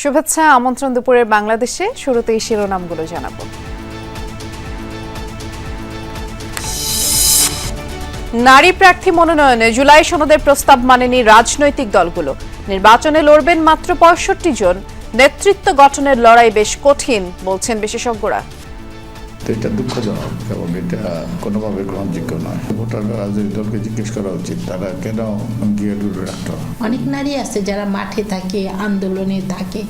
শুভেচ্ছা আমন্ত্রণ দুপুরের বাংলাদেশে। শুরুতেই শিরোনামগুলো জানাবো। নারী প্রার্থী মনোনয়নে জুলাই সনদের প্রস্তাব মানেনি রাজনৈতিক দলগুলো। নির্বাচনে লড়বেন মাত্র ৬৫ জন। নেতৃত্ব গঠনের লড়াই বেশ কঠিন বলছেন বিশেষজ্ঞরা। এটা দুঃখজনক এবং এটা কোনোভাবে গ্রহণযোগ্য নয়। ভোটাররা রাজনৈতিক দলকে জিজ্ঞেস করা উচিত তারা কেন গিয়ে দূরে রাখত। অনেক নারী আছে যারা মাঠে থাকে, আন্দোলনে থাকে,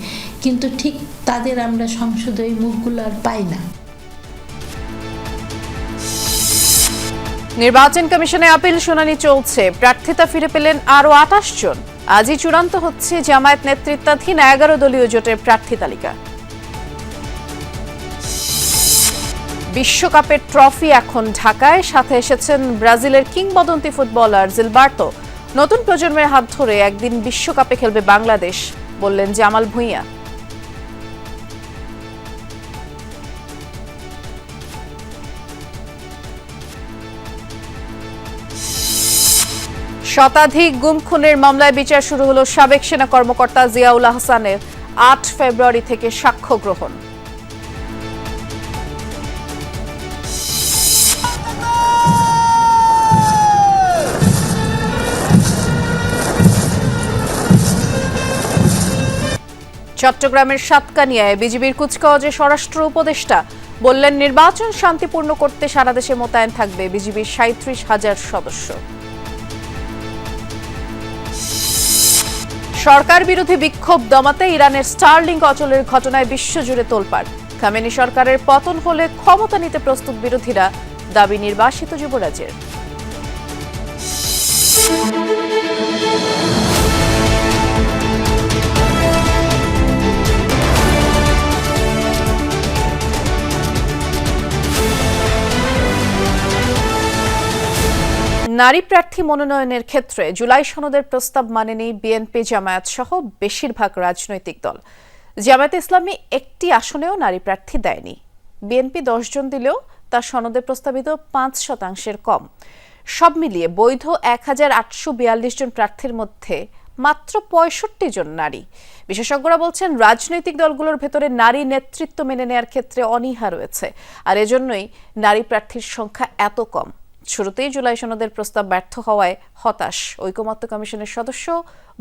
কিন্তু ঠিক তাদের আমরা সংসদে ওই মুখগুলো আর পাই না। নির্বাচন কমিশনে আপিল শুনানি চলছে। প্রার্থিতা ফিরে পেলেন আরও ২৮ জন। আজই চূড়ান্ত হচ্ছে জামায়াত নেতৃত্বাধীন ১১ দলীয় জোটের প্রার্থী তালিকা। বিশ্বকাপের ট্রফি এখন ঢাকায়। সাথে এসেছেন ব্রাজিলের কিংবদন্তি ফুটবলার জিলবার্তো। নতুন প্রজন্মের হাত ধরে একদিন বিশ্বকাপে খেলবে বাংলাদেশ বললেন জামাল ভুঁইয়া। শতাধিক গুম খুনের মামলায় বিচার শুরু হলো সাবেক সেনা কর্মকর্তা জিয়াউল আহসানের। ৮ ফেব্রুয়ারি থেকে সাক্ষ্য গ্রহণ। চট্টগ্রামের সাতকানিয়ায় বিজিবির কুচকাওয়াজে স্বরাষ্ট্র উপদেষ্টা বললেন, নির্বাচন শান্তিপূর্ণ করতে সারা দেশে মোতায়েন থাকবে বিজিবির ৩৭,০০০ সদস্য। সরকার বিরোধী বিক্ষোভ দমাতে ইরানের স্টারলিংক অচলের ঘটনায় বিশ্বজুড়ে তোলপাড়। খামেনি সরকারের পতন হলে ক্ষমতা নিতে প্রস্তুত বিরোধীরা, দাবি নির্বাসিত যুবরাজের। নারী প্রার্থী মনোনয়নের ক্ষেত্রে জুলাই সনদের প্রস্তাব মানেনি বিএনপি, জামায়াত সহ বেশিরভাগ রাজনৈতিক দল। জামায়াতে ইসলামী একটি আসনেও নারী প্রার্থী দেয়নি। বিএনপি ১০ জন দিলেও তা সনদে প্রস্তাবিত ৫% কম। সব মিলিয়ে বৈধ ১,৮৪২ জন প্রার্থীর মধ্যে মাত্র ৬৫ জন নারী। বিশেষজ্ঞরা বলছেন, রাজনৈতিক দলগুলোর ভেতরে নারী নেতৃত্ব মেনে নেওয়ার ক্ষেত্রে অনীহা রয়েছে, আর এজন্যই নারী প্রার্থীর সংখ্যা এত কম। শুরুতেই জুলাই সনদের প্রস্তাব ব্যর্থ হওয়ায় হতাশ ঐকমত্য কমিশনের সদস্য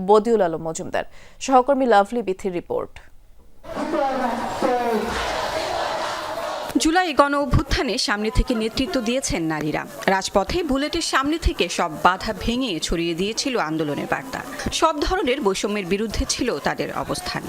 বদিউল আলম মজুমদার। সহকর্মী লাভলি বিথির রিপোর্ট। জুলাই গণ অভ্যুত্থানে সামনে থেকে নেতৃত্ব দিয়েছেন নারীরা। রাজপথে বুলেটের সামনে থেকে সব বাধা ভেঙে ছড়িয়ে দিয়েছিল আন্দোলনের বার্তা। সব ধরনের বৈষম্যের বিরুদ্ধে ছিল তাদের অবস্থান।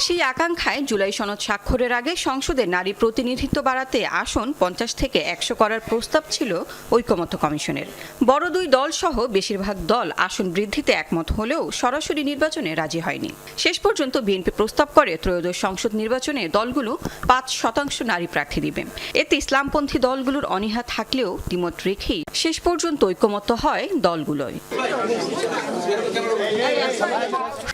সেই আকাঙ্ক্ষায় জুলাই সনদ স্বাক্ষরের আগে সংসদে নারী প্রতিনিধিত্ব বাড়াতে আসন ৫০ থেকে ১০০ করার প্রস্তাব ছিল ঐকমত্য কমিশনের। বড় দুই দল সহ বেশিরভাগ দল আসন বৃদ্ধিতে একমত হলেও সরাসরি নির্বাচনে রাজি হয়নি। শেষ পর্যন্ত বিএনপি প্রস্তাব করে ত্রয়োদশ সংসদ নির্বাচনে দলগুলো ৫% নারী প্রার্থী দিবে। এতে ইসলামপন্থী দলগুলোর অনীহা থাকলেও দ্বিমত রেখেই শেষ পর্যন্ত ঐকমত্য হয় দলগুলোয়।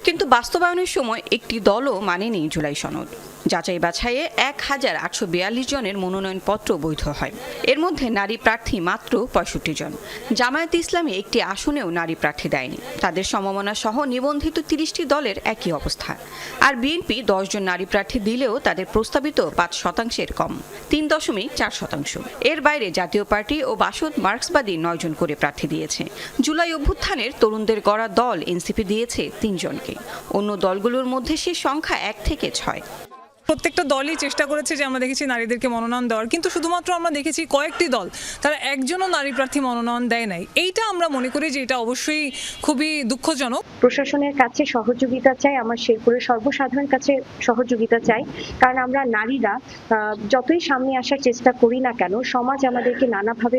কিন্তু বাস্তবায়নের সময় একটি দলও মানেনি জুলাই সনদ। যাচাই বাছাইয়ে ১,৮৪২ জনের মনোনয়নপত্র বৈধ হয়। এর মধ্যে নারী প্রার্থী মাত্র ৬৫ জন। জামায়াতে ইসলামী একটি আসনেও নারী প্রার্থী দেয়নি। তাদের সমমনা সহ নিবন্ধিত ৩০টি দলের একই অবস্থা। আর বিএনপি ১০ জন নারী প্রার্থী দিলেও তাদের প্রস্তাবিত ৫% কম, ৩.৪%। এর বাইরে জাতীয় পার্টি ও বাসদ মার্ক্সবাদী ৯ জন করে প্রার্থী দিয়েছে। জুলাই অভ্যুত্থানের তরুণদের গড়া দল এনসিপি দিয়েছে ৩ জনকে। অন্য দলগুলোর মধ্যে সে সংখ্যা ১ থেকে ৬। প্রত্যেকটা দলই চেষ্টা করেছে যে আমরা দেখেছি নারীদেরকে মনোনয়ন দেওয়ার, কিন্তু শুধুমাত্র আমরা দেখেছি কয়েকটি দল তারা একজনও নারী প্রার্থী মনোনয়ন দেয় নাই। এইটা আমরা মনে করি যে এটা অবশ্যই খুবই দুঃখজনক। প্রশাসনের কাছে সহযোগিতা চাই, আমার শেরপুরের সর্বসাধারণের কাছে সহযোগিতা চাই, কারণ আমরা নারীরা যতই সামনে আসার চেষ্টা করি না কেন, সমাজ আমাদেরকে নানাভাবে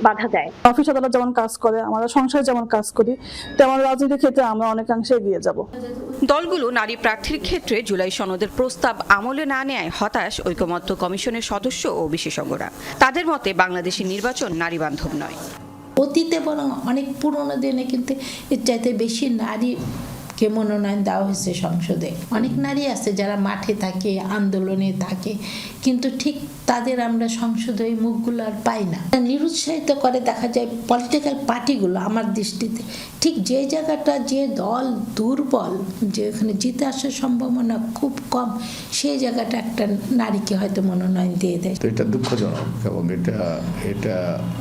বাধা দেয়। অফিস আদালত যেমন কাজ করে, আমরা সংসারে যেমন কাজ করি, তেমন রাজনীতির ক্ষেত্রে আমরা অনেকাংশে এগিয়ে যাব। দলগুলো নারী প্রার্থীর ক্ষেত্রে জুলাই সনদের প্রস্তাব আমলে না নেয় হতাশ ঐকমত্য কমিশনের সদস্য ও বিশেষজ্ঞরা। তাদের মতে বাংলাদেশের নির্বাচন নারী বান্ধব নয়। অতীতে বরং অনেক পুরোনো দিনে কিন্তু এর চাইতে বেশি নারী কে মনোনয়ন দেওয়া হয়েছে সংসদে। অনেক নারী আছে যারা মাঠে থাকে, আন্দোলনে থাকে, কিন্তু ঠিক তাদের আমরা সংসদে ওই মুখগুলো আর পাই না। নিরুৎসাহিত করে দেখা যায় পলিটিক্যাল পার্টিগুলো আমার দৃষ্টিতে, ঠিক যে জায়গাটা যে দল দুর্বল, যেখানে জিতে আসার সম্ভাবনা খুব কম, সেই জায়গাটা একটা নারীকে হয়তো মনোনয়ন দিয়ে দেয়। তো এটা দুঃখজনক এবং এটা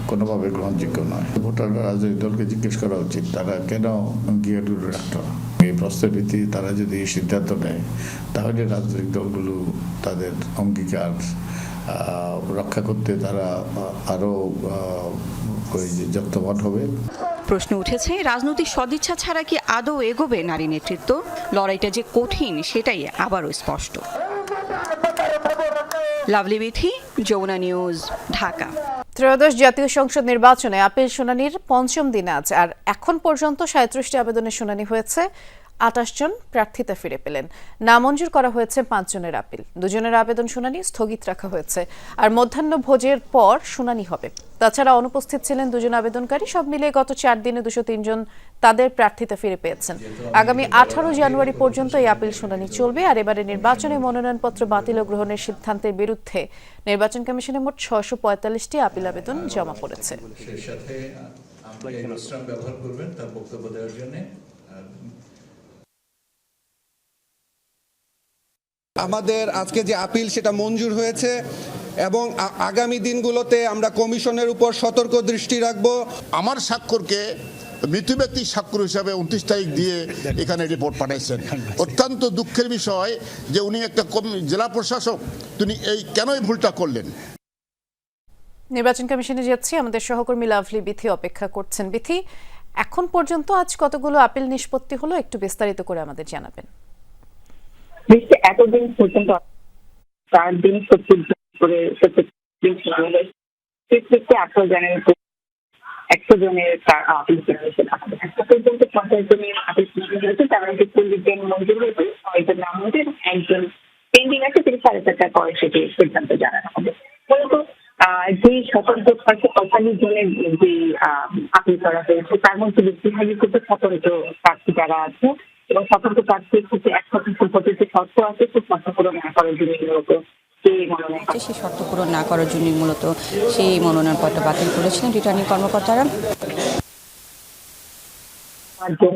কোনোভাবে গ্রহণযোগ্য নয়। ভোটাররা রাজনৈতিক দলকে জিজ্ঞেস করা উচিত তারা কেন গিয়ে দূরে রাখতো। এই প্রস্তাব ভিত্তিতে তারা যদি সিদ্ধান্ত নেয় তাহলে রাজনৈতিক দলগুলো তাদের অঙ্গীকার রক্ষা করতে তারা আরো যত্নবান হবে। প্রশ্ন উঠেছে, রাজনৈতিক সদিচ্ছা ছাড়া কি আদৌ এগোবে নারী নেতৃত্ব? লড়াইটা যে কঠিন সেটাই আবারও স্পষ্ট। লাভলি বিথি, যমুনা নিউজ, ঢাকা। ত্রয়োদশ জাতীয় সংসদ নির্বাচনে আপিল শুনানির পঞ্চম দিন আজ, আর এখন পর্যন্ত 37টি আবেদনের শুনানি হয়েছে। 28 জন প্রার্থিতা ফিরে পেলেন। নামঞ্জুর করা হয়েছে 5 জনের আপিল। 2 জনের আবেদন শুনানি স্থগিত রাখা হয়েছে, আর মধ্যাহ্নভোজের পর শুনানি হবে। তাছাড়া অনুপস্থিত ছিলেন 2 জন আবেদনকারী। সব মিলিয়ে গত 4 দিনে 203 জন তাদের প্রার্থিতা ফিরে পেয়েছেন। আগামী 18 জানুয়ারি পর্যন্ত এই আপিল শুনানি চলবে। আর এবারে নির্বাচনে মনোনয়নপত্র বাতিল ও গ্রহণের সিদ্ধান্তের বিরুদ্ধে নির্বাচন কমিশনে মোট 645টি আপিল আবেদন জমা পড়েছে। আমাদের আজকে যে আপিল সেটা মঞ্জুর হয়েছে এবং আগামী দিনগুলোতে আমরা কমিশনের উপর সতর্ক দৃষ্টি রাখব। আমার স্বাক্ষরকে মৃত ব্যক্তির স্বাক্ষর হিসাবে 29 তারিখ দিয়ে এখানে রিপোর্ট পাঠাইছেন। অত্যন্ত দুঃখের বিষয় যে উনি একটা জেলা প্রশাসক, তিনি কেনই ভুলটা করলেন। নির্বাচন কমিশনে যাচ্ছি, আমাদের সহকর্মী লাভলি বিথি অপেক্ষা করছেন। বিথি, এখন পর্যন্ত আজ কতগুলো আপিল নিষ্পত্তি হলো, একটু বিস্তারিত করে আমাদের জানাবেন। এতদিন পর্যন্ত 4 দিন 70 করে 18 জানুয়ারি 100 জনের আপিল হয়েছে। এখন পর্যন্ত 50 জনের আপিল হয়েছে, তার মধ্যে 40 জন মঞ্জুর হয়েছে, 6 জন নাম হয়েছে, একজন পেন্ডিং আছে, তিনি 4:30টার পরে সেটি সিদ্ধান্ত জানানো হবে। মূলত যে স্বতন্ত্র 45 জনের যে আপিল করা হয়েছে তার মধ্যে বেশিরভাগই কিন্তু স্বতন্ত্র প্রার্থী যারা আছে, এবং স্বতন্ত্র প্রার্থীর ক্ষেত্রে 100% পদ্ধতিতে শর্ত আছে, সেই শর্ত পূরণ না করার জন্য মূলত সেই শর্ত পূরণ না করার জন্য মূলত সেই মনোনয়নপত্র বাতিল করেছিলেন রিটার্নিং কর্মকর্তারা।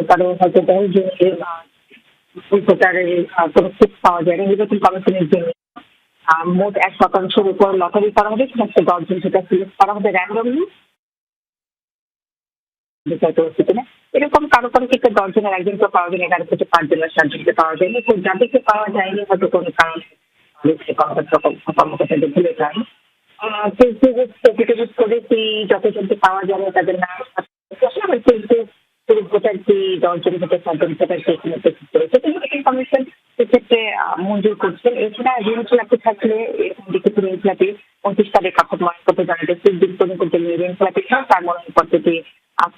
কারো হয়তো 10 জনের ভোটারের কোনো সুখ পাওয়া যায় না। নির্বাচন কমিশনের জন্য মোট 1% উপর লটারি করা হবে, সেক্ষেত্রে 10 জন সেটা সিলেক্ট করা হবে র্যান্ডমলি। এরকম কারো কারো ক্ষেত্রে 10 জনের একজনকে পাওয়া যায়নি, কারো ক্ষেত্রে 5 জনের 7 জনকে পাওয়া যায়নি। তো যাদেরকে পাওয়া যায়নি হয়তো কোনো কারণ কর্মকর্তাদের ভুলে যান, যতজনকে পাওয়া যাবে তাদের নাম ভোটার কি 10 জন ভোটার 7 জন ভোটার এখানে উপস্থিত রয়েছে, কমিশন সেক্ষেত্রে মঞ্জুর করছেন। এছাড়া ঋণ খেলাপি থাকলে এরকম লিখিত ঋণ খেলাপি 29 তারিখ আপনার মনোনয়নপত্র জানাতে 30 দিন পর্যন্ত ঋণ খেলাপি তার মনোনয়নপত্রটি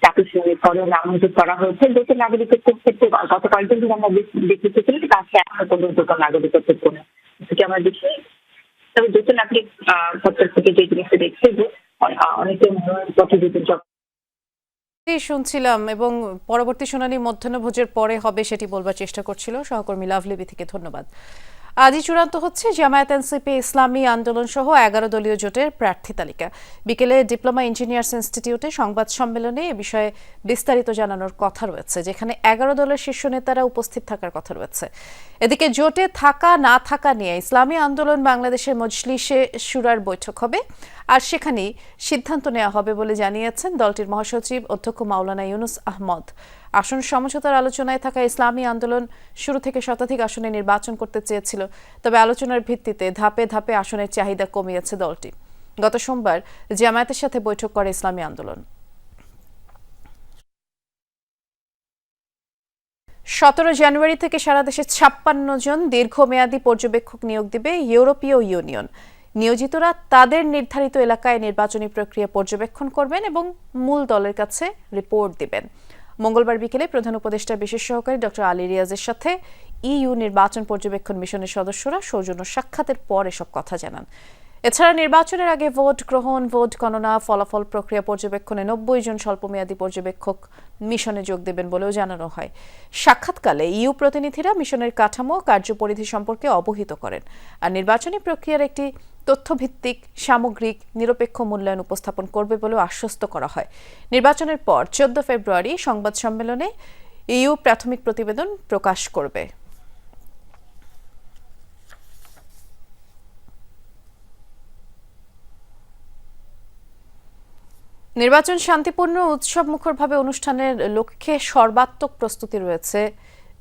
চাকরি শুরু পরে নামঞ্জুর করা হয়েছে। দেশের নাগরিকত্বের ক্ষেত্রে গত কয়েকদিন ধরে আমরা দেখতে ছিলাম, আজকে এখনো পর্যন্ত নাগরিকত্বের কোনো সেটি আমরা দেখি। তবে দেশের নাগরিক পত্র থেকে যে জিনিসটা দেখছে যে অনেকে মনোনয়নপত্র দিতে শুনছিলাম, এবং পরবর্তী শুনানি মধ্যাহ্নভোজের পরে হবে সেটি বলবার চেষ্টা করছিল সহকর্মী লাভলি বিথিকে। ধন্যবাদ। আজই চূড়ান্ত হচ্ছে জামায়াত এনসিপি ইসলামী আন্দোলন সহ 11 দলীয় জোটের প্রার্থী তালিকা। বিকেলে ডিপ্লোমা ইঞ্জিনিয়ার্স ইনস্টিটিউটে সংবাদ সম্মেলনে এ বিষয়ে বিস্তারিত জানানোর কথা রয়েছে, যেখানে 11 দলের শীর্ষ নেতারা উপস্থিত থাকার কথা রয়েছে। এদিকে জোটে থাকা না থাকা নিয়ে ইসলামী আন্দোলন বাংলাদেশের মজলিসে শুরার বৈঠক হবে, আর সেখানেই সিদ্ধান্ত নেওয়া হবে বলে জানিয়েছেন দলটির মহাসচিব অধ্যক্ষ মাওলানা ইউনুস আহমদ। আসন সমঝোতার আলোচনায় থাকা ইসলামী আন্দোলন শুরু থেকে শতাধিক আসনে নির্বাচন করতে চেয়েছিল, তবে আলোচনার ভিত্তিতে ধাপে ধাপে আসনের চাহিদা কমিয়েছে দলটি। গত সোমবার জামায়াতের সাথে বৈঠক করে ইসলামী আন্দোলন। 17 জানুয়ারি থেকে সারা দেশে 56 জন দীর্ঘমেয়াদী পর্যবেক্ষক নিয়োগ দিবে ইউরোপীয় ইউনিয়ন। নিয়োজিতরা তাদের নির্ধারিত এলাকায় নির্বাচনী প্রক্রিয়া পর্যবেক্ষণ করবেন এবং মূল দলের কাছে রিপোর্ট দিবেন। মঙ্গলবার বিকেলে প্রধান উপদেষ্টার বিশেষ সহকারী ডক্টর আলী রিয়াজের সাথে ইইউ নির্বাচন পর্যবেক্ষণ মিশনের সদস্যরা সৌজন্য সাক্ষাতের পর এসব কথা জানান। এছাড়া নির্বাচনের আগে ভোট গ্রহণ, ভোট গণনা, ফলাফল প্রক্রিয়া পর্যবেক্ষণে 90 জন স্বল্পমেয়াদী পর্যবেক্ষক মিশনে যোগ দেবেন বলেও জানানো হয়। সাক্ষাৎকালে ইইউ প্রতিনিধিরা মিশনের কাঠামো, কার্যপরিধি সম্পর্কে অবহিত করেন আর নির্বাচনী প্রক্রিয়ার একটি তথ্যভিত্তিক, সামগ্রিক, নিরপেক্ষ মূল্যায়ন উপস্থাপন করবে বলেও আশ্বস্ত করা হয়। নির্বাচনের পর 14 ফেব্রুয়ারি সংবাদ সম্মেলনে ইইউ প্রাথমিক প্রতিবেদন প্রকাশ করবে। নির্বাচন শান্তিপূর্ণ উৎসবমুখরভাবে অনুষ্ঠানের লক্ষ্যে সর্বাত্মক প্রস্তুতি রয়েছে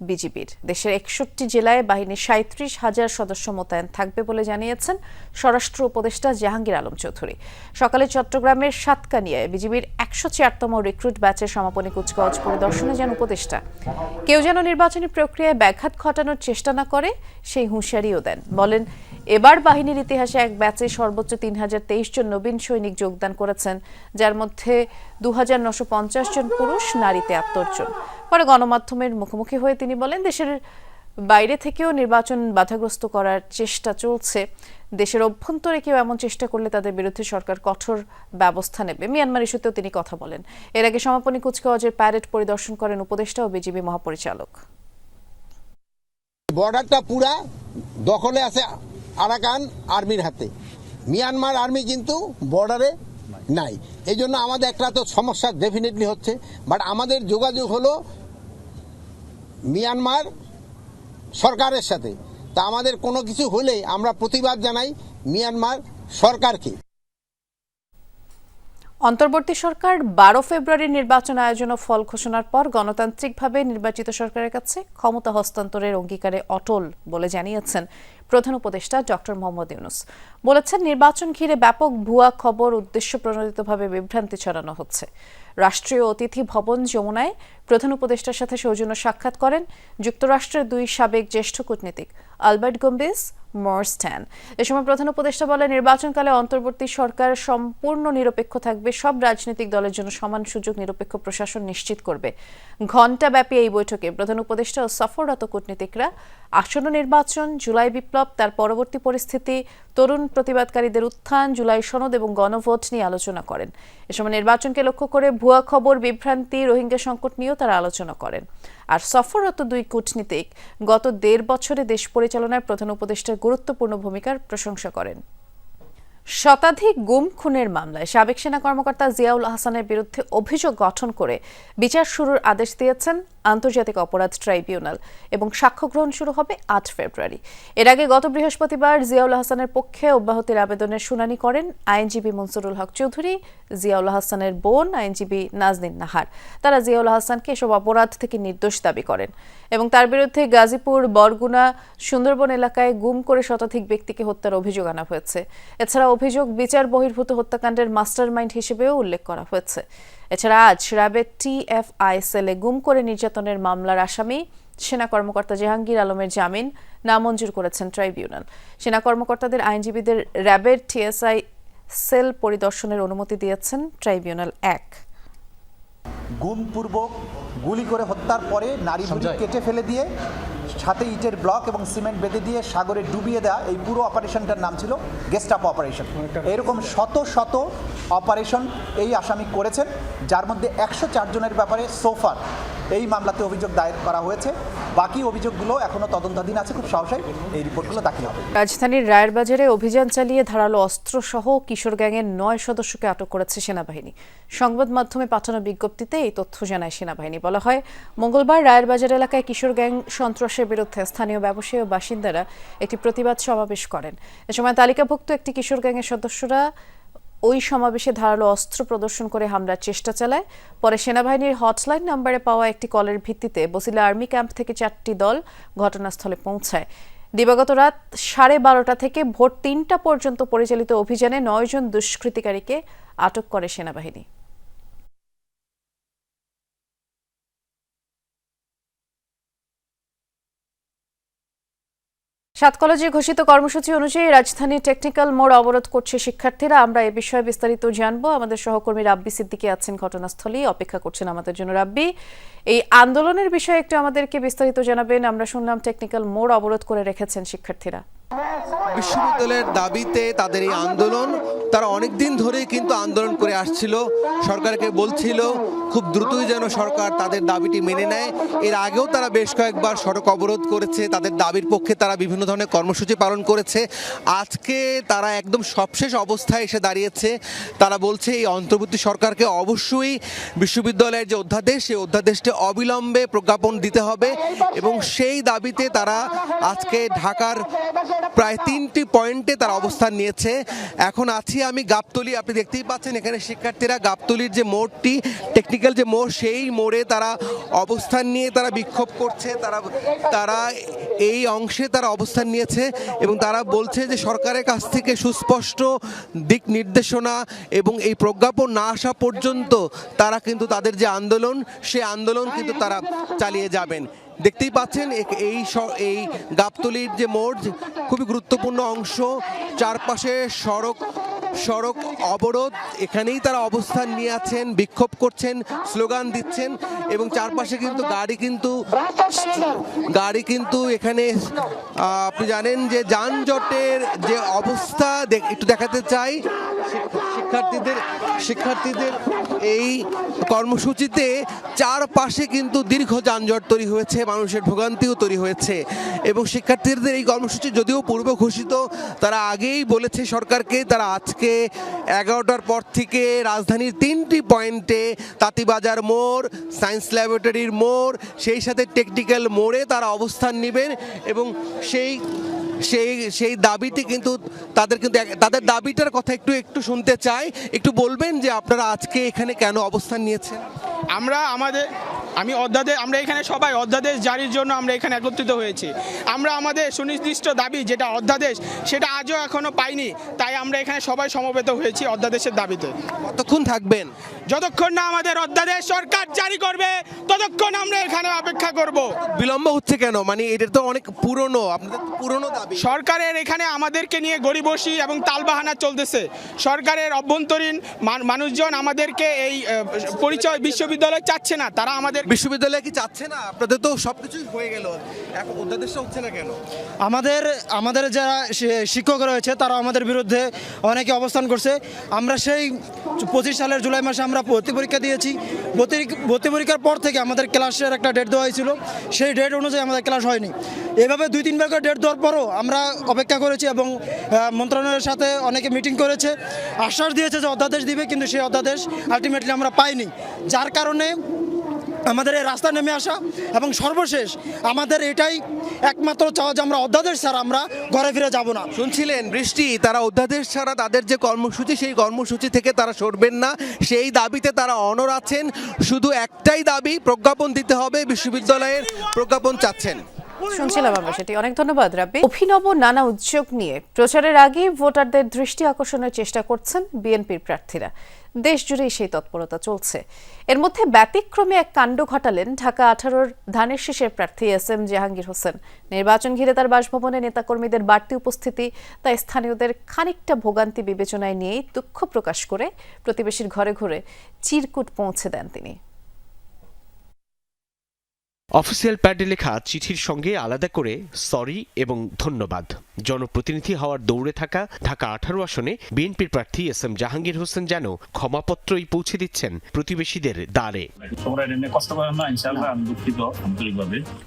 বিজিবির। দেশের 61 জেলায় বাহিনীর 37,000 সদস্য মোতায়েন থাকবে বলে জানিয়েছেন স্বরাষ্ট্র উপদেষ্টা জাহাঙ্গীর আলম চৌধুরী। সকালে চট্টগ্রামের সাতকানিয়ায় বিজিবির 104তম রিক্রুট ব্যাচের সমাপনী কুচকাওয়াজ পরিদর্শনে যান উপদেষ্টা। কেউ যেন নির্বাচনী প্রক্রিয়ায় ব্যাঘাত ঘটানোর চেষ্টা না করে সেই হুঁশিয়ারিও দেন। বলেন, এবার বাহিনীর ইতিহাসে এক ব্যাচে সর্বোচ্চ 3023 জন নবীন সৈনিক যোগদান করেছেন, যার মধ্যে 2950 জন পুরুষ, নারী 73 জন। পরে গণমাধ্যমের মুখোমুখি হয়ে তিনি বলেন, দেশের বাইরে থেকেও নির্বাচন বাধাগ্রস্ত করার চেষ্টা চলছে। দেশের অভ্যন্তরে কেউ এমন চেষ্টা করলে তাদের বিরুদ্ধে সরকার কঠোর ব্যবস্থা নেবে। মিয়ানমার ইস্যুতেও তিনি কথা বলেন। এর আগে সমাপনী কুচকাওয়াজের প্যারেড পরিদর্শন করেন উপদেষ্টা ও বিজিবি মহাপরিচালক। বর্ডারটা পুরা দখলে আছে আরাকান আর্মির হাতে। মিয়ানমার আর্মি কিন্তু বর্ডারে নাই। এই জন্য আমাদের একটা তো সমস্যা ডেফিনেটলি হচ্ছে, বাট আমাদের যোগাযোগ হলো মিয়ানমার সরকারের সাথে। তা আমাদের কোনো কিছু হলে আমরা প্রতিবাদ জানাই মিয়ানমার সরকারকে। অন্তর্বর্তী সরকার 12 ফেব্রুয়ারি নির্বাচন আয়োজন ও ফল ঘোষণার পর গণতান্ত্রিকভাবে নির্বাচিত সরকারের কাছে ক্ষমতা হস্তান্তরের অঙ্গীকারে অটল বলে জানিয়েছেন প্রধান উপদেষ্টা ডক্টর মোহাম্মদ ইউনূস। বলেছেন, নির্বাচন ঘিরে ব্যাপক ভুয়া খবর উদ্দেশ্য প্রণোদিতভাবে বিভ্রান্তি ছড়ানো হচ্ছে। রাষ্ট্রীয় অতিথি ভবন যমুনায় প্রধান উপদেষ্টার সাথে সৌজন্য সাক্ষাৎ করেন যুক্তরাষ্ট্রের 2 সাবেক জ্যেষ্ঠ কূটনীতিক আলবার্ট গম্বিস, মরস্ট্যান। এ সময় প্রধান উপদেষ্টা বলেন, নির্বাচনকালে অন্তর্বর্তী সরকার সম্পূর্ণ নিরপেক্ষ থাকবে, সব রাজনৈতিক দলের জন্য সমান সুযোগ, নিরপেক্ষ প্রশাসন নিশ্চিত করবে। ঘণ্টাব্যাপী এই বৈঠকে প্রধান উপদেষ্টা ও সফররত কূটনীতিকরা আসন্ন নির্বাচন, জুলাই বিপ্লব, তার পরবর্তী পরিস্থিতি, তরুণ প্রতিবাদকারীদের উত্থান, জুলাই সনদ এবং গণভোট নিয়ে আলোচনা করেন। এ সময় নির্বাচনকে লক্ষ্য করে ভুয়া খবর, বিভ্রান্তি, রোহিঙ্গা সংকট নিয়েও তারা আলোচনা করেন। আর সফররত 2 কূটনীতিক গত 1.5 বছরে দেশ পরিচালনায় প্রধান উপদেষ্টার গুরুত্বপূর্ণ ভূমিকার প্রশংসা করেন। শতাধিক গুম খুনের মামলায় সাবেক সেনা কর্মকর্তা জিয়াউল হাসানের বিরুদ্ধে অভিযোগ গঠন করে বিচার শুরুর আদেশ দিয়েছেন আন্তর্জাতিক অপরাধ ট্রাইব্যুনাল এবং সাক্ষ্য গ্রহণ শুরু হবে 8 ফেব্রুয়ারি। এর আগে গত বৃহস্পতিবার জিয়াউল হাসানের পক্ষে অব্যাহতির আবেদনের শুনানি করেন আইনজীবী মনসুরুল হক চৌধুরী, জিয়াউল হাসানের বোন আইনজীবী নাজনীন নাহার। তারা জিয়াউল হাসানকে এসব অপরাধ থেকে নির্দোষ দাবি করেন এবং তার বিরুদ্ধে গাজীপুর, বরগুনা, সুন্দরবন এলাকায় গুম করে শতাধিক ব্যক্তিকে হত্যার অভিযোগ আনা হয়েছে। এছাড়া অভিযোগ বিচার বহির্ভূত হত্যাকাণ্ডের মাস্টারমাইন্ড হিসেবেও উল্লেখ করা হয়েছে। এছাড়া আজ র্যাবের TFI সেলে গুম করে নির্যাতনের মামলার আসামি সেনা কর্মকর্তা জাহাঙ্গীর আলমের জামিন নামঞ্জুর করেছেন ট্রাইব্যুনাল। সেনা কর্মকর্তাদের আইনজীবীদের র্যাবের TSI সেল পরিদর্শনের অনুমতি দিয়েছেন ট্রাইব্যুনাল 1। গুমপূর্বক গুলি করে হত্যার পরে নারী বুড়ি কেটে ফেলে দিয়ে সাথে ইটের ব্লক এবং সিমেন্ট বেঁধে দিয়ে সাগরে ডুবিয়ে দেওয়া, এই পুরো অপারেশনটার নাম ছিল গেস্টাপো অপারেশন। এরকম শত শত অপারেশন এই আসামি করেছেন, যার মধ্যে 104 জনের ব্যাপারে সোফার এই মামলাতে অভিযোগ দায়ের করা হয়েছে। বাকি অভিযোগগুলো এখনো তদন্তাধীন আছে, খুব সহসাই এই রিপোর্টগুলো দাখিল হবে। রাজধানীর রায়ের বাজারে অভিযান চালিয়ে ধারালো অস্ত্রসহ কিশোর গ্যাংয়ের 9 সদস্যকে আটক করেছে সেনাবাহিনী। সংবাদ মাধ্যমে পাঠানো বিজ্ঞপ্তিতে এই তথ্য জানায় সেনাবাহিনী। বলা হয়, মঙ্গলবার রায়ের বাজার এলাকায় কিশোর গ্যাং সন্ত্রাসের বিরুদ্ধে স্থানীয় ব্যবসায়ী ও বাসিন্দারা একটি প্রতিবাদ সমাবেশ করেন। এ সময় তালিকাভুক্ত একটি কিশোর গ্যাংয়ের সদস্যরা ওই সমাবেশে ধারালো অস্ত্র প্রদর্শন করে হামলার চেষ্টা চালায়। পরে সেনাবাহিনীর হটলাইন নাম্বারে পাওয়া একটি কলের ভিত্তিতে বসিলা আর্মি ক্যাম্প থেকে 4টি দল ঘটনাস্থলে পৌঁছায়। দিবাগত রাত 12:30 থেকে ভোর 3টা পর্যন্ত পরিচালিত অভিযানে 9 জন দুষ্কৃতিকারীকে আটক করে সেনাবাহিনী। সাত কলেজে ঘোষিত কর্মসূচি অনুযায়ী রাজধানী টেকনিক্যাল মোড় অবরোধ করছে শিক্ষার্থীরা। আমরা এ বিষয়ে বিস্তারিত জানবো। আমাদের সহকর্মী রাব্বি সিদ্দিকী আছেন ঘটনাস্থলে, অপেক্ষা করছেন আমাদের জন্য। রাব্বি, এই আন্দোলনের বিষয়ে একটু আমাদেরকে বিস্তারিত জানাবেন। আমরা শুনলাম টেকনিক্যাল মোড় অবরোধ করে রেখেছেন শিক্ষার্থীরা। বিশ্ববিদ্যালয়ের দাবিতে তাদের এই আন্দোলন, তারা অনেক দিন ধরেই কিন্তু আন্দোলন করে আসছিল, সরকারকে বলছিল খুব দ্রুতই যেন সরকার তাদের দাবিটি মেনে নেয়। এর আগেও তারা বেশ কয়েকবার সড়ক অবরোধ করেছে, তাদের দাবির পক্ষে তারা বিভিন্ন ধরনের কর্মসূচি পালন করেছে। আজকে তারা একদম সবশেষ অবস্থায় এসে দাঁড়িয়েছে। তারা বলছে এই অন্তর্বর্তী সরকারকে অবশ্যই বিশ্ববিদ্যালয়ের যে অধ্যাদেশ, সেই অধ্যাদেশটি অবিলম্বে প্রজ্ঞাপন দিতে হবে এবং সেই দাবিতে তারা আজকে ঢাকার প্রায় 3টি পয়েন্টে তারা অবস্থান নিয়েছে। এখন আছি আমি গাবতলী, আপনি দেখতেই পাচ্ছেন এখানে শিক্ষার্থীরা গাবতলীর যে মোড়টি, টেকনিক্যাল যে মোড়, সেই মোড়ে তারা অবস্থান নিয়ে তারা বিক্ষোভ করছে। তারা এই অংশে তারা অবস্থান নিয়েছে এবং তারা বলছে যে সরকারের কাছ থেকে সুস্পষ্ট দিক নির্দেশনা এবং এই প্রজ্ঞাপন না আসা পর্যন্ত তারা কিন্তু তাদের যে আন্দোলন, সেই আন্দোলন কিন্তু তারা চালিয়ে যাবেন। দেখতেই পাচ্ছেন এই গাবতলীর যে মোড় খুবই গুরুত্বপূর্ণ অংশ, চারপাশে সড়ক অবরোধ, এখানেই তারা অবস্থান নিয়ে আছেন, বিক্ষোভ করছেন, স্লোগান দিচ্ছেন এবং চারপাশে কিন্তু গাড়ি কিন্তু এখানে আপনি জানেন যে যানজটের যে অবস্থা একটু দেখাতে চাই। শিক্ষার্থীদের এই কর্মসূচিতে চারপাশে কিন্তু দীর্ঘ যানজট তৈরি হয়েছে, মানুষের ভোগান্তিও তৈরি হয়েছে এবং শিক্ষার্থীদের এই কর্মসূচি যদিও পূর্ব ঘোষিত, তারা আগেই বলেছে সরকারকে তারা আজকে 11টার পর থেকে রাজধানীর 3টি পয়েন্টে, তাঁতিবাজার মোড়, সায়েন্স ল্যাবরেটরির মোড়, সেই সাথে টেকনিক্যাল মোড়ে তারা অবস্থান নেবেন এবং সেই দাবিটি কিন্তু তাদের দাবিটার কথা একটু শুনতে চাই। একটু বলবেন যে আপনারা আজকে এখানে কেন অবস্থান নিয়েছেন? আমরা এখানে সবাই অধ্যাদেশ জারির জন্য আমরা এখানে একত্রিত হয়েছি। আমরা আমাদের সুনির্দিষ্ট দাবি যেটা অধ্যাদেশ, সেটা আজও এখনো পাইনি, তাই আমরা এখানে সবাই সমবেত হয়েছি অধ্যাদেশের দাবিতে। কতক্ষণ থাকবেন? যতক্ষণ না আমাদের অধ্যাদেশ সরকার জারি করবে ততক্ষণ আমরা এখানে অপেক্ষা করব। বিলম্ব হচ্ছে কেন? মানে এটা তো অনেক পুরনো, আপনাদের পুরনো দাবি। সরকারের এখানে আমাদেরকে নিয়ে গড়িবসি এবং তালবাহানা চলতেছে। সরকারের অভ্যন্তরীণ মানুষজন আমাদেরকে এই পরিচয় বিশ্ববিদ্যালয় চাচ্ছে না, তারা আমাদের বিশ্ববিদ্যালয় কি চাচ্ছে না? আপনাদের তো সবকিছুই হয়ে গেল, এখন অধ্যাদেশটা হচ্ছে না কেন? আমাদের যারা শিক্ষক রয়েছে তারা আমাদের বিরুদ্ধে অনেকে অবস্থান করছে। আমরা সেই 25 সালের জুলাই মাসে আমরা ভর্তি পরীক্ষা দিয়েছি। ভর্তি পরীক্ষার পর থেকে আমাদের ক্লাসের একটা ডেট দেওয়া হয়েছিল, সেই ডেট অনুযায়ী আমাদের ক্লাস হয়নি। এভাবে 2-3 বার ডেট দেওয়ার পরও আমরা অপেক্ষা করেছি এবং মন্ত্রণালয়ের সাথে অনেকে মিটিং করেছে, আশ্বাস দিয়েছে যে অধ্যাদেশ দিবে, কিন্তু সেই অধ্যাদেশ আলটিমেটলি আমরা পাইনি। যার কারণে আমাদের এই রাস্তা নেমে আসা এবং সর্বশেষ আমাদের এটাই একমাত্র চাওয়া যে আমরা অধ্যাদেশ ছাড়া আমরা ঘরে ফিরে যাব না। শুনছিলেন বৃষ্টি, তারা অধ্যাদেশ ছাড়া তাদের যে কর্মসূচি, সেই কর্মসূচি থেকে তারা সরবেন না, সেই দাবিতে তারা অনড় আছেন। শুধু একটাই দাবি, প্রজ্ঞাপন দিতে হবে, বিশ্ববিদ্যালয়ের প্রজ্ঞাপন চাচ্ছেন। শুনছিলাম আমরা সেটি। অনেক ধন্যবাদ রাব্বি। অভিনব নানা উদ্যোগ নিয়ে প্রচারের আগে ভোটারদের দৃষ্টি আকর্ষণের চেষ্টা করছেন বিএনপির প্রার্থীরা। দেশ জুড়েই সেই তৎপরতা চলছে। এর মধ্যে ব্যতিক্রমে এক কাণ্ড ঘটালেন ঢাকা 18-র ধানের শীষের প্রার্থী এস.এম. জাহাঙ্গীর হোসেন। নির্বাচন ঘিরে তার বাসভবনে নেতাকর্মীদের বাড়তি উপস্থিতি তাই স্থানীয়দের খানিকটা ভোগান্তি বিবেচনায় নিয়েই দুঃখ প্রকাশ করে প্রতিবেশীর ঘরে ঘরে চিরকুট পৌঁছে দেন তিনি। অফিসিয়াল প্যাডে লেখা চিঠির সঙ্গে আলাদা করে সরি এবং ধন্যবাদ। জনপ্রতিনিধি হওয়ার দৌড়ে থাকা ঢাকা 18 আসনে বিএনপির প্রার্থী এস.এম. জাহাঙ্গীর হোসেন যেন ক্ষমাপত্রই পৌঁছে দিচ্ছেন প্রতিবেশীদের দ্বারে।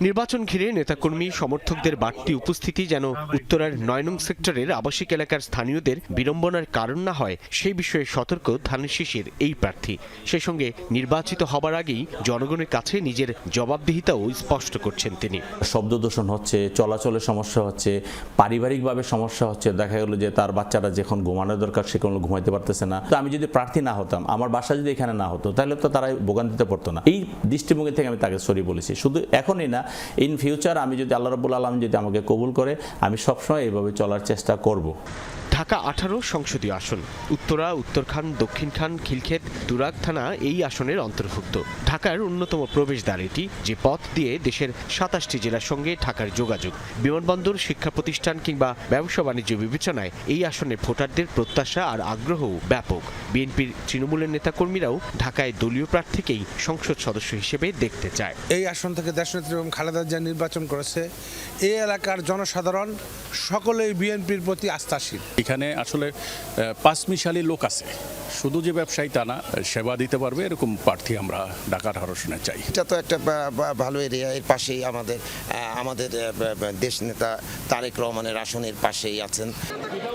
নির্বাচন ঘিরে নেতাকর্মী সমর্থকদের বাড়তি উপস্থিতি যেন উত্তরার 9 নং সেক্টরের আবাসিক এলাকার স্থানীয়দের বিড়ম্বনার কারণ না হয়, সেই বিষয়ে সতর্ক ধানের শীষের এই প্রার্থী। সেই সঙ্গে নির্বাচিত হবার আগেই জনগণের কাছে নিজের জবাবদিহিতাও স্পষ্ট করছেন তিনি। শব্দ দূষণ হচ্ছে, চলাচলের সমস্যা হচ্ছে, পারিবারিকভাবে সমস্যা হচ্ছে। দেখা গেল যে তার বাচ্চারা যখন ঘুমানোর দরকার সেখানে ঘুমাইতে পারতেছে না। তো আমি যদি প্রার্থী না হতাম, আমার বাসা যদি এখানে না হতো, তাহলে তো তারা ভোগান্তিতে পড়তো না। এই দৃষ্টিভঙ্গি থেকে আমি তাকে সরি বলেছি। শুধু এখনই না, ইন ফিউচার আমি যদি আল্লাহ রাব্বুল আলামিন যদি আমাকে কবুল করে, আমি সবসময় এইভাবে চলার চেষ্টা করব। ঢাকা 18 সংসদীয় আসন, উত্তরা, উত্তরখান, দক্ষিণখান, খিলক্ষেত, তুরাগ থানা এই আসনের অন্তর্ভুক্ত। ঢাকার অন্যতম প্রবেশদ্বার এটি, যে পথ দিয়ে দেশের 27টি জেলার সঙ্গে ঢাকার যোগাযোগ। বিমানবন্দর, শিক্ষা প্রতিষ্ঠান কিংবা ব্যবসা বাণিজ্য বিবেচনায় এই আসনে ভোটারদের প্রত্যাশা আর আগ্রহও ব্যাপক। বিএনপির তৃণমূলের নেতাকর্মীরাও ঢাকায় দলীয় প্রার্থীকেই সংসদ সদস্য হিসেবে দেখতে চায়। এই আসন থেকে দেশনেত্রী এবং খালেদা জিয়া নির্বাচন করেছে। এই এলাকার জনসাধারণ সকলেই বিএনপির প্রতি আস্থাশীল। এখানে আসলে পাঁচমিশালী লোক আছে, শুধু যে ব্যবসায়ী তা না, সেবা দিতে পারবে এরকম প্রার্থী আমরা ঢাকার আসনে চাই। এটা তো একটা ভালো এরিয়া, এর পাশেই আমাদের দেশ নেতা তারেক রহমানের আসনের পাশেই আছেন।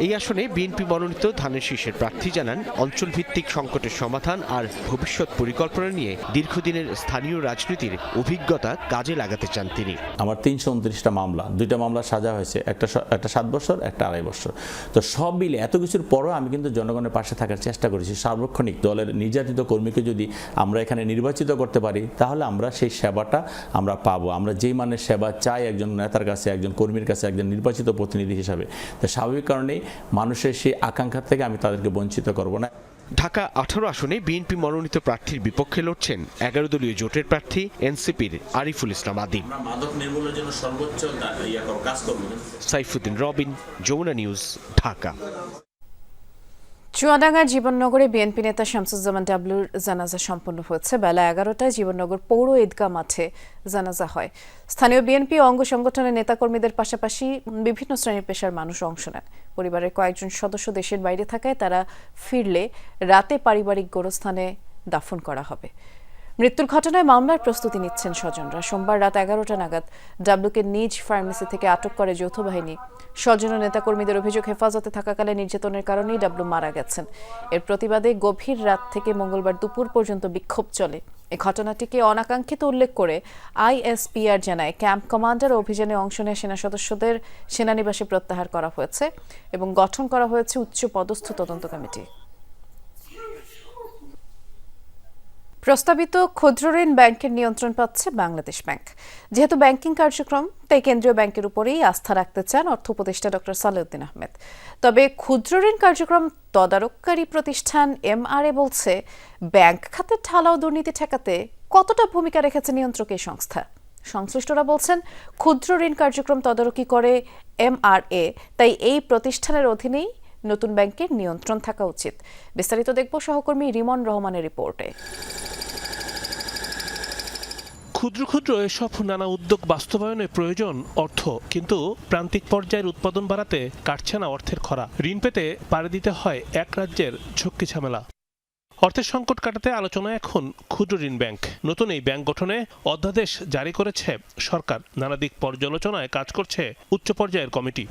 এই আসনে বিএনপি মনোনীত ধানের শীষের প্রার্থী জানান, অঞ্চলভিত্তিক সংকটের সমাধান আর ভবিষ্যৎ পরিকল্পনা নিয়ে দীর্ঘদিনের স্থানীয় রাজনীতির অভিজ্ঞতা কাজে লাগাতে চান তিনি। আমার 329টা মামলা, 2টা মামলা সাজা হয়েছে, একটা 7 বছর, একটা 2.5 বছর। তো সব মিলে এত কিছুর পরও আমি কিন্তু জনগণের পাশে থাকার চেষ্টা করেছি। সার্বক্ষণিক দলের নির্যাতিত কর্মীকে যদি আমরা এখানে নির্বাচিত করতে পারি, তাহলে আমরা সেই সেবাটা আমরা পাবো। আমরা যেই মানের সেবা চাই একজন নেতার কাছে, একজন কর্মীর কাছে, একজন নির্বাচিত প্রতিনিধি হিসাবে, তো স্বাভাবিক কারণেই মানুষের সেই আকাঙ্ক্ষা থেকে আমি তাদেরকে বঞ্চিত করব না। ঢাকা 18 আসনে বিএনপি মনোনীত প্রার্থীর বিপক্ষে লড়ছেন 11 দলীয় জোটের প্রার্থী এনসিপির আরিফুল ইসলাম আদিম। মাদক নির্মূলের জন্য সর্বোচ্চ কাজ করব। সাইফুদ্দিন রবিন, যমুনা নিউজ, ঢাকা। চুয়াডাঙ্গার জীবননগরে বিএনপি নেতা শামসুজ্জামান ডাবলুর জানাজা সম্পন্ন হয়েছে। বেলা 11টায় জীবননগর পৌর ঈদগাহ মাঠে জানাজা হয়। স্থানীয় বিএনপি অঙ্গ সংগঠনের নেতাকর্মীদের পাশাপাশি বিভিন্ন শ্রেণী পেশার মানুষ অংশ নেন। পরিবারের কয়েকজন সদস্য দেশের বাইরে থাকায় তারা ফিরলে রাতে পারিবারিক গোরস্থানে দাফন করা হবে। মৃত্যুর ঘটনায় মামলার প্রস্তুতি নিচ্ছেন স্বজনরা। সোমবার রাত 11টা নাগাদ ডাবলুকে নিজ ফার্মেসি থেকে আটক করে যৌথ বাহিনী। স্বজন ও নেতাকর্মীদের অভিযোগ, হেফাজতে থাকাকালে নির্যাতনের কারণেই ডাবলু মারা গেছেন। এর প্রতিবাদে গভীর রাত থেকে মঙ্গলবার দুপুর পর্যন্ত বিক্ষোভ চলে। এই ঘটনাটিকে অনাকাঙ্ক্ষিত উল্লেখ করে আইএসপিআর জানায়, ক্যাম্প কমান্ডার অভিযানে অংশ নেয় সেনা সদস্যদের সেনানিবাসে প্রত্যাহার করা হয়েছে এবং গঠন করা হয়েছে উচ্চ পদস্থ তদন্ত কমিটি। প্রস্তাবিত ক্ষুদ্র ঋণ ব্যাংকের নিয়ন্ত্রণ পাচ্ছে বাংলাদেশ ব্যাংক। যেহেতু ব্যাংকিং কার্যক্রম, তাই কেন্দ্রীয় ব্যাংকের উপরেই আস্থা রাখতে চান অর্থ উপদেষ্টা ডক্টর সালেউদ্দিন আহমেদ। তবে ক্ষুদ্র ঋণ কার্যক্রম তদারককারী প্রতিষ্ঠান এমআরএ বলছে, ব্যাংক খাতের ঢালাও দুর্নীতি ঠেকাতে কতটা ভূমিকা রেখেছে নিয়ন্ত্রক এই সংস্থা। সংশ্লিষ্টরা বলছেন, ক্ষুদ্র ঋণ কার্যক্রম তদারকি করে এমআরএ, তাই এই প্রতিষ্ঠানের অধীনেই নতুন ব্যাংকের নিয়ন্ত্রণ থাকা উচিত। বিস্তারিত দেখব সহকর্মী রিমন রহমানের রিপোর্টে। ক্ষুদ্র ক্ষুদ্র এসব নানা উদ্যোগ বাস্তবায়নে প্রয়োজন অর্থ, কিন্তু প্রান্তিক পর্যায়ের উৎপাদন বাড়াতে কাটছে না অর্থের খরা। ঋণ পেতে পাড়ি দিতে হয় এক রাজ্যের ঝক্কি ঝামেলা। অর্থের সংকট কাটাতে আলোচনায় এখন ক্ষুদ্র ঋণ ব্যাংক। নতুন এই ব্যাংক গঠনে অধ্যাদেশ জারি করেছে সরকার। নানা দিক পর্যালোচনায় কাজ করছে উচ্চ পর্যায়ের কমিটি।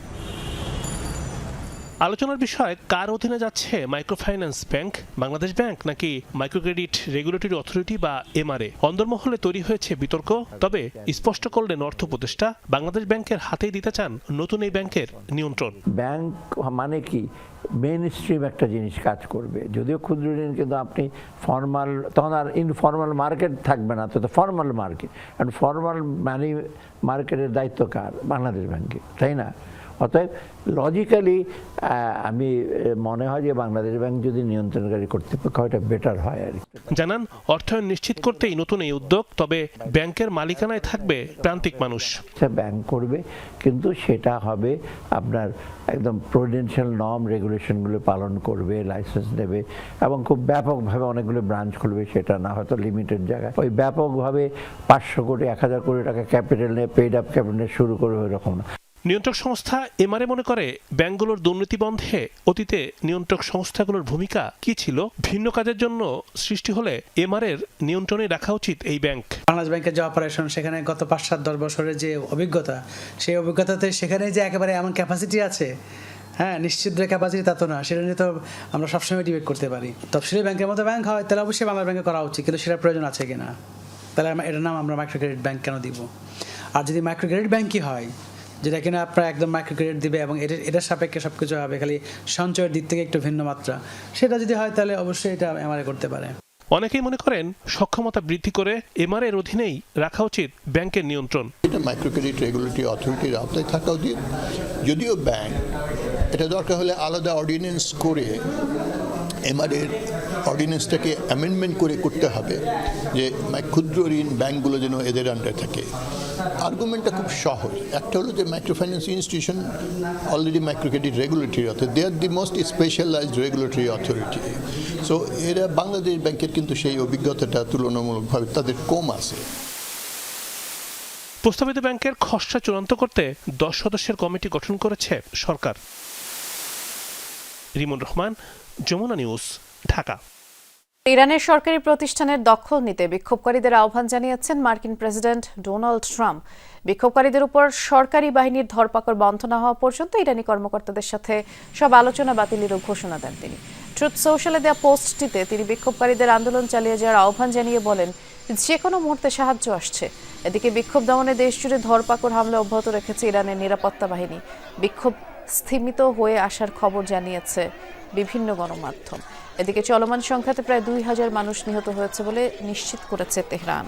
আলোচনার বিষয়, কার অধীনে যাচ্ছে মাইক্রোফাইন্যান্স ব্যাংক, বাংলাদেশ ব্যাংক নাকি মাইক্রোক্রেডিট রেগুলেটরি অথরিটি বা এমআরএ। অন্দরমহলে তৈরি হয়েছে বিতর্ক। তবে স্পষ্ট করলেন অর্থ উপদেষ্টা, বাংলাদেশ ব্যাংকের হাতেই দিতে চান নতুন এই ব্যাংকের নিয়ন্ত্রণ। ব্যাংক মানে কি, মেইন স্ট্রিম একটা জিনিস কাজ করবে। যদিও ক্ষুদ্র ঋণ, কিন্তু আপনি ফর্মাল, তখন আর ইনফর্মাল মার্কেট থাকবে না, তো ফর্মাল মার্কেট। আর ফর্মাল মানি মার্কেটের দায়িত্ব কার? বাংলাদেশ ব্যাংকে, তাই না? অতএব লজিক্যালি আমি মনে হয় যে বাংলাদেশ ব্যাংক যদি নিয়ন্ত্রণকারী কর্তৃপক্ষ হয়, এটা বেটার হয় আর কি। জানান, অর্থায়ন নিশ্চিত করতেই নতুন এই উদ্যোগ। তবে ব্যাংকের মালিকানায় থাকবে প্রান্তিক মানুষ। ব্যাংক করবে, কিন্তু সেটা হবে আপনার একদম প্রুডেন্সিয়াল নর্ম রেগুলেশনগুলো পালন করবে, লাইসেন্স নেবে এবং খুব ব্যাপকভাবে অনেকগুলো ব্রাঞ্চ খুলবে। সেটা না হয়তো লিমিটেড জায়গায়, ওই ব্যাপকভাবে 500 কোটি 1000 কোটি টাকা ক্যাপিটাল নিয়ে পেইড আপ ক্যাপিটাল শুরু করবে, এরকম না। নিয়ন্ত্রক সংস্থা এমআরএ মনে করে, ব্যাংকগুলোর দুর্নীতি বন্ধে অতীতে নিয়ন্ত্রক সংস্থাগুলোর ভূমিকা কি ছিল, ভিন্ন কাজের জন্য সৃষ্টি হলে এমআরএর নিয়ন্ত্রণে রাখা উচিত এই ব্যাংক। বাংলাদেশ ব্যাংকের যে অপারেশন, সেখানে গত 5-7-10 বছরের যে অভিজ্ঞতা, সেই অভিজ্ঞতাতে সেখানে যে একেবারে এমন ক্যাপাসিটি আছে, হ্যাঁ, নিশ্চিত ক্যাপাসিটি তা তো না, সেটা নিয়ে তো আমরা সবসময় ডিবেট করতে পারি। তফসিলি ব্যাংকের মতো ব্যাংক হয়, তাহলে অবশ্যই বাংলাদেশ ব্যাংকে করা উচিত, কিন্তু সেটার প্রয়োজন আছে কিনা, তাহলে এটার নাম আমরা মাইক্রো ক্রেডিট ব্যাংক কেন দিব? আর যদি মাইক্রো ক্রেডিট ব্যাংকই হয়, যেটা কিনা আপনার একদম মাইক্রো ক্রেডিট দিবে এবং এটার সাপেক্ষে সব কিছু হবে, খালি সঞ্চয়ের দিক থেকে একটু ভিন্ন মাত্রা, সেটা যদি হয় তাহলে অবশ্যই এটা এমআরএ করতে পারে। অনেকেই মনে করেন, সক্ষমতা বৃদ্ধি করে এমআরএর অধীনেই রাখা উচিত ব্যাংকের নিয়ন্ত্রণ। এটা মাইক্রো ক্রেডিট রেগুলেটরি অথরিটির আওতায় থাকা উচিত। যদিও ব্যাংক এটা দরকার হলে আলাদা অর্ডিন্যান্স করে এমআরএর অর্ডিন্যান্সটাকে অ্যামেন্ডমেন্ট করে করতে হবে যে ক্ষুদ্র ঋণ ব্যাংকগুলো যেন এদের আন্ডারে থাকে। আর্গুমেন্টটা খুব সহজ। একটা হলো যে microfinance institution already micro credit regulatory authority, they are the most specialised regulatory authority. So এরা বাংলাদেশ ব্যাংকের কিন্তু সেই অভিজ্ঞতাটা তুলনামূলকভাবে তাদের কম আছে। প্রস্তাবিত ব্যাংকের খসড়া চূড়ান্ত করতে 10 সদস্যের কমিটি গঠন করেছে সরকার। রিমন রহমান, যমুনা নিউজ, ঢাকা। ইরানের সরকারি প্রতিষ্ঠানের দখল নিতে বিক্ষোভকারীদের আহ্বান জানিয়েছেন মার্কিন প্রেসিডেন্ট ডোনাল্ড ট্রাম্প। বিক্ষোভকারীদের উপর সরকারি বাহিনীর ধরপাকড় বন্ধ না হওয়া পর্যন্ত ইরানি কর্মকর্তাদের সাথে সব আলোচনা বাতিলেরও ঘোষণা দেন তিনি। ট্রুথ সোশ্যালে দেওয়া পোস্টটিতে তিনি বিক্ষোভকারীদের আন্দোলন চালিয়ে যাওয়ার আহ্বান জানিয়ে বলেন, যে কোনো মুহূর্তে সাহায্য আসছে। এদিকে বিক্ষোভ দমনে দেশ জুড়ে ধরপাকড় হামলা অব্যাহত রেখেছে ইরানের নিরাপত্তা বাহিনী। বিক্ষোভ স্থিমিত হয়ে আসার খবর জানিয়েছে বিভিন্ন গণমাধ্যম। এদিকে চলমান সংঘাতে প্রায় 2000 মানুষ নিহত হয়েছে বলে নিশ্চিত করেছে তেহরান।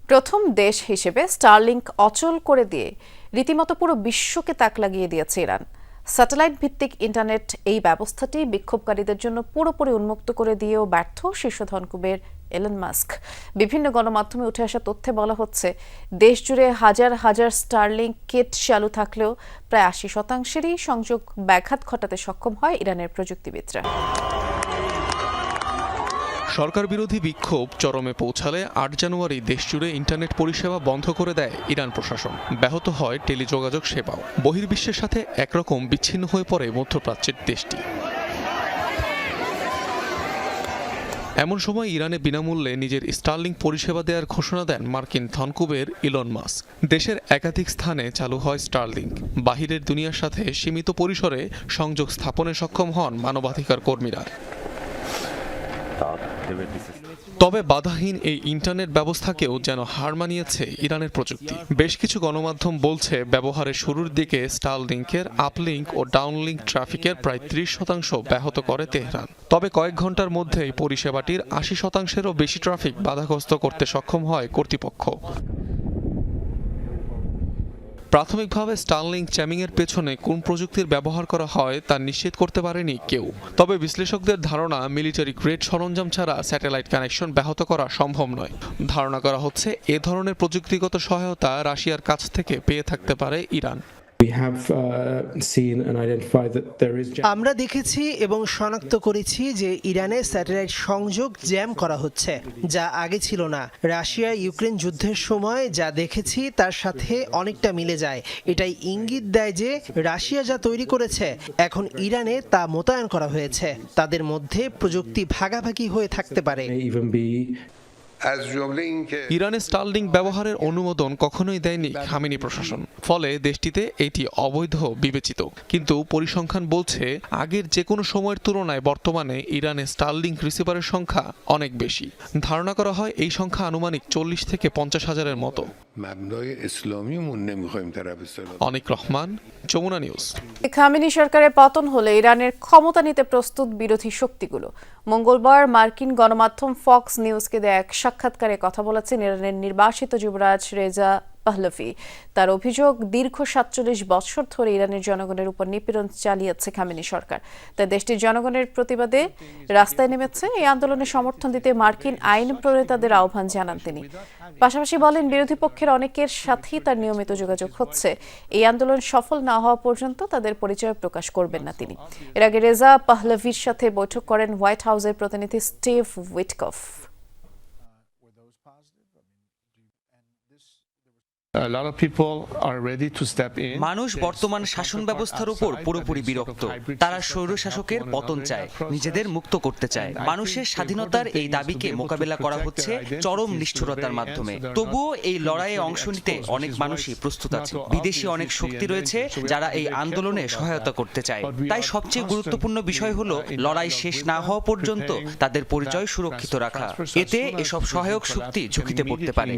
প্রথম দেশ হিসেবে স্টারলিংক অচল করে দিয়ে রীতিমতো পুরো বিশ্বকে তাক লাগিয়ে দিয়েছে ইরান। স্যাটেলাইট ভিত্তিক ইন্টারনেট এই ব্যবস্থাটি বিক্ষোভকারীদের জন্য পুরোপুরি উন্মুক্ত করে দিয়েও ব্যর্থ শীর্ষ ধনকুবের এলন মাস্ক। বিভিন্ন গণমাধ্যমে উঠে আসা তথ্যে বলা হচ্ছে, দেশ জুড়ে হাজার হাজার স্টারলিংক কিট চালু থাকলেও প্রায় 80%-ই সংযোগ ব্যাঘাত ঘটাতে সক্ষম হয় ইরানের প্রযুক্তিবিদরা। সরকার বিরোধী বিক্ষোভ চরমে পৌঁছালে 8 জানুয়ারি দেশজুড়ে ইন্টারনেট পরিষেবা বন্ধ করে দেয় ইরান প্রশাসন। ব্যাহত হয় টেলিযোগাযোগ সেবাও। বহির্বিশ্বের সাথে একরকম বিচ্ছিন্ন হয়ে পড়ে মধ্যপ্রাচ্যের দেশটি। এমন সময় ইরানে বিনামূল্যে নিজের স্টারলিংক পরিষেবা দেওয়ার ঘোষণা দেন মার্কিন ধনকুবের ইলন মাস্ক। দেশের একাধিক স্থানে চালু হয় স্টারলিংক। বাহিরের দুনিয়ার সাথে সীমিত পরিসরে সংযোগ স্থাপনে সক্ষম হন মানবাধিকার কর্মীরা। তবে বাধাহীন এই ইন্টারনেট ব্যবস্থাকেও যেন হার মানিয়েছে ইরানের প্রযুক্তি। বেশ কিছু গণমাধ্যম বলছে, ব্যবহারের শুরুর দিকে স্টারলিংকের আপলিংক ও ডাউনলিংক ট্রাফিকের প্রায় 30% ব্যাহত করে তেহরান। তবে কয়েক ঘন্টার মধ্যেই পরিষেবাটির 80%-এরও বেশি ট্রাফিক বাধাগ্রস্ত করতে সক্ষম হয় কর্তৃপক্ষ। প্রাথমিকভাবে স্টারলিংক জ্যামিংয়ের পেছনে কোন প্রযুক্তির ব্যবহার করা হয় তা নিশ্চিত করতে পারেনি কেউ। তবে বিশ্লেষকদের ধারণা, মিলিটারি গ্রেড সরঞ্জাম ছাড়া স্যাটেলাইট কানেকশন ব্যাহত করা সম্ভব নয়। ধারণা করা হচ্ছে, এ ধরনের প্রযুক্তিগত সহায়তা রাশিয়ার কাছ থেকে পেয়ে থাকতে পারে ইরান। আমরা দেখেছি এবং শনাক্ত করেছি যে ইরানে স্যাটেলাইট সংযোগ জ্যাম করা হচ্ছে, যা আগে ছিল না। রাশিয়া ইউক্রেন যুদ্ধের সময় যা দেখেছি তার সাথে অনেকটা মিলে যায়। এটাই ইঙ্গিত দেয় যে রাশিয়া যা তৈরি করেছে এখন ইরানে তা মোতায়েন করা হয়েছে। তাদের মধ্যে প্রযুক্তি ভাগাভাগি হয়ে থাকতে পারে। ইরানে স্টারলিংক ব্যবহারের অনুমোদন কখনোই দেয়নি খামেনি প্রশাসন, ফলে দেশটিতে এটি অবৈধ বিবেচিত। কিন্তু পরিসংখ্যান বলছে, আগের যে কোনো সময়ের তুলনায় বর্তমানে ইরানে স্টারলিংক রিসিভারের সংখ্যা অনেক বেশি। ধারণা করা হয় এই সংখ্যা আনুমানিক 40 থেকে 50 হাজারের মতো। অনিক রহমান, যমুনা নিউজ। খামেনি সরকারের পতন হলে ইরানের ক্ষমতা নিতে প্রস্তুত বিরোধী শক্তিগুলো। মঙ্গলবার মার্কিন গণমাধ্যম ফক্স নিউজকে দেয়া এক সাক্ষাৎকারে কথা বলেছেন ইরানের নির্বাসিত যুবরাজ রেজা পাহলভি। তার অভিযোগ, দীর্ঘ 47 বছর ধরে ইরানের জনগণের উপর নিপীড়ন চালিয়েছে খামেনি সরকার। তাই দেশটির জনগণের প্রতিবাদে রাস্তায় নেমেছে। এই আন্দোলনে সমর্থন দিতে মার্কিন আইন প্রণেতাদের আহ্বান জানান তিনি। পাশাপাশি বলেন, বিরোধী পক্ষের অনেকের সাথেই তার নিয়মিত যোগাযোগ হচ্ছে। এই আন্দোলন সফল না হওয়া পর্যন্ত তাদের পরিচয় প্রকাশ করবেন না তিনি। এর আগে রেজা পাহলভির সাথে বৈঠক করেন হোয়াইট হাউসের প্রতিনিধি স্টিভ উইটকফ। মানুষ বর্তমান শাসন ব্যবস্থার উপর পুরোপুরি বিরক্ত। তারা স্বৈরশাসকের পতন চায়, নিজেদের মুক্ত করতে চায়। মানুষের স্বাধীনতার এই দাবিকে মোকাবেলা করা হচ্ছে চরম নিষ্ঠুরতার মাধ্যমে। তবুও এই লড়াইয়ে অংশ নিতে অনেক মানুষই প্রস্তুত আছে। বিদেশি অনেক শক্তি রয়েছে যারা এই আন্দোলনে সহায়তা করতে চায়। তাই সবচেয়ে গুরুত্বপূর্ণ বিষয় হলো লড়াই শেষ না হওয়া পর্যন্ত তাদের পরিচয় সুরক্ষিত রাখা। এতে এসব সহায়ক শক্তি ঝুঁকিতে পড়তে পারে।